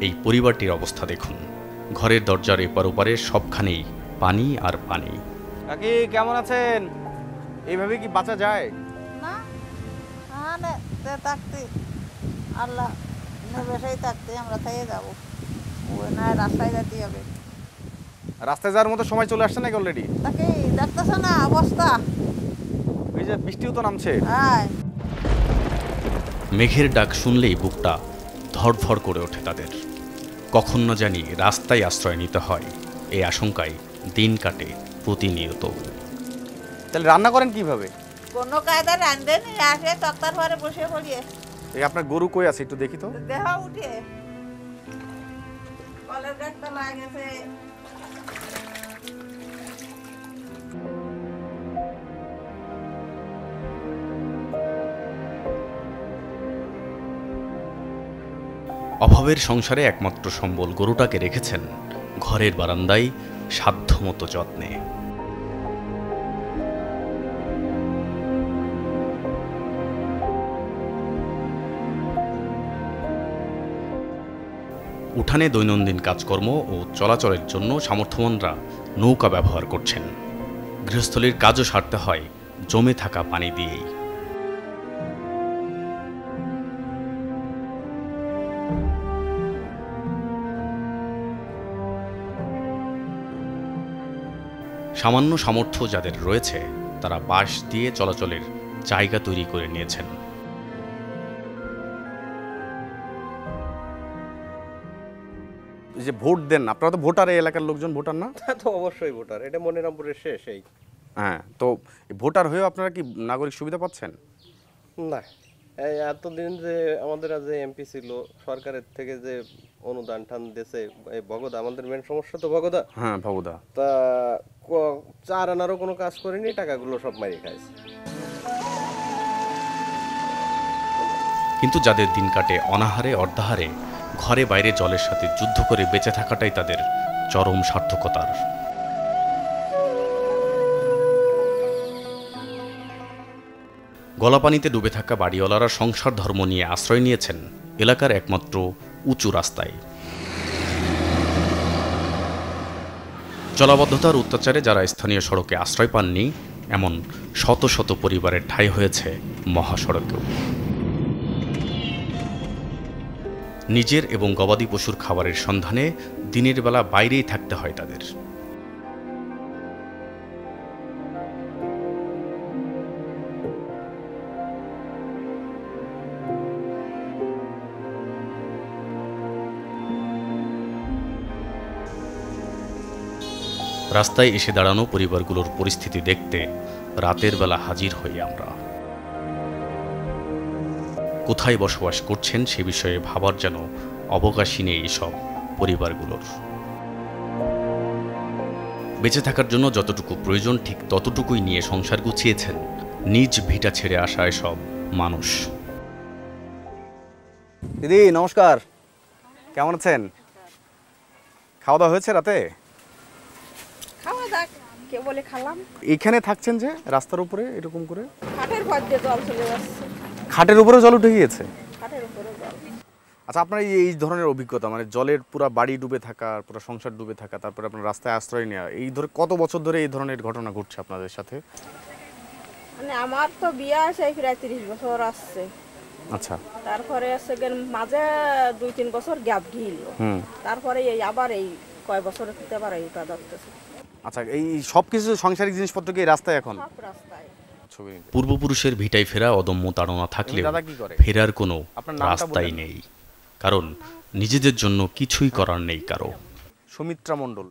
এই পরিবারটির অবস্থা দেখুন। ঘরের দরজার এপার ওপারে সবখানেই পানি আর পানি। কাকি কেমন আছেন? এইভাবে কি বাঁচা যায়? না, থাকতে আল্লাহ নেবেসাই থাকতে আমরা থেকে যাবো। ওই না রাস্তায় যেতে হবে। রাস্তায় যাওয়ার মতো সময় চলে আসছে নাকি অলরেডি? তাকে দেখতেছে না অবস্থা? ওই যে বৃষ্টিও তো নামছে। হ্যাঁ, মেঘের ডাক শুনলেই বুকটা ধড়ফড় করে ওঠে তাদের। কখন না জানি রাস্তায় আশ্রয় নিতে হয়, এই আশঙ্কায় দিন কাটে প্রতিনিয়ত। তাহলে রান্না করেন কিভাবে? কোনো কায়দা রান্ধে নি, আসে তক্তার ঘরে বসে পড়িয়ে। এই আপনার গরু কই আছে একটু দেখি তো। দেহ উঠে কলের গাছটা লাগেছে। অভাবের সংসারে একমাত্র সম্বল গরুটাকে রেখেছেন ঘরের বারান্দায় সাধ্যমতো যত্নে। উঠানে দৈনন্দিন কাজকর্ম ও চলাচলের জন্য সামর্থ্যবানরা নৌকা ব্যবহার করছেন। গৃহস্থলীর কাজও সারতে হয় জমে থাকা পানি দিয়েই। সামান্য সামর্থ্য যাদের রয়েছে তারা বাঁশ দিয়ে চলাচলের জায়গা তৈরি করে নিয়েছেন। এই যে ভোট দেন, আপনারা তো ভোটার, এই এলাকার লোকজন ভোটার না? তা তো অবশ্যই ভোটার, এটা মনিরামপুরের শেষ। এই হ্যাঁ, তো ভোটার হয়েও আপনারা কি নাগরিক সুবিধা পাচ্ছেন? না, এই এতদিন যে আমাদের যে এমপি ছিল সরকারের থেকে যে অনুদান টান দিয়েছে, এই ভগদা আমাদের মেন সমস্যা তো ভগদা। হ্যাঁ বাবুদা। তা চার আনারও কোনো কাজ করেনি, টাকাগুলো সব মারি খাইছে। কিন্তু যাদের দিন কাটে অনাহারে অর্ধাহারে, ঘরে বাইরে জলের সাথে যুদ্ধ করে বেঁচে থাকাটাই তাদের চরম সার্থকতার। গলাপানিতে ডুবে থাকা বাড়িওয়ালারা সংসার ধর্ম নিয়ে আশ্রয় নিয়েছেন এলাকার একমাত্র উঁচু রাস্তায়। জলাবদ্ধতার অত্যাচারে যারা স্থানীয় সড়কে আশ্রয় পাননি, এমন শত শত পরিবারের ঠাঁই হয়েছে মহাসড়কেও। নিজের এবং গবাদি পশুর খাবারের সন্ধানে দিনের বেলা বাইরেই থাকতে হয় তাদের। রাস্তায় এসে দাঁড়ানো পরিবারগুলোর পরিস্থিতি দেখতে রাতের বেলা হাজির হই আমরা। কোথায় বসবাস করছেন সে বিষয়ে ভাবার যেন অবকাশই নেই এসব পরিবারগুলোর। বেঁচে থাকার জন্য যতটুকু প্রয়োজন ঠিক ততটুকুই নিয়ে সংসার গুছিয়েছেন নিজ ভিটা ছেড়ে আসা এসব মানুষ। দিদি নমস্কার, কেমন আছেন? খাওয়া দাওয়া হয়েছে রাতে? খাওয়া দাক কে বলে খালাম। এইখানে থাকছেন যে রাস্তার উপরে এরকম করে? খাটের পর দিয়ে জল চলে যাচ্ছে। খাটের উপরে জল উঠে গিয়েছে? খাটের উপরে জল। আচ্ছা, আপনার এই ধরনের অভিজ্ঞতা, মানে জলের পুরো বাড়ি ডুবে থাকা, পুরো সংসার ডুবে থাকা, তারপরে আপনার রাস্তায় আশ্রয় নেওয়া, এই ধরে কত বছর ধরে এই ধরনের ঘটনা ঘটছে আপনাদের সাথে? মানে আমার তো বিয়ে আছে প্রায় 30 বছর আসছে। আচ্ছা। তারপরে আছে মাঝে 2-3 বছর গ্যাপ গিল। তারপরে এই আবার এই কয় বছর হতে পারে এটা ধরতেছে। আচ্ছা, এই সব কিছু সাংসারিক জিনিসপত্র কি রাস্তায় এখন? সব রাস্তায়। পূর্বপুরুষের ভিটায় ফেরা অদম্য তাড়না থাকলেও ফেরার কোনো রাস্তাই নেই, কারণ নিজেদের জন্য কিছুই করার নেই কারো। সুমিত্রা মণ্ডল।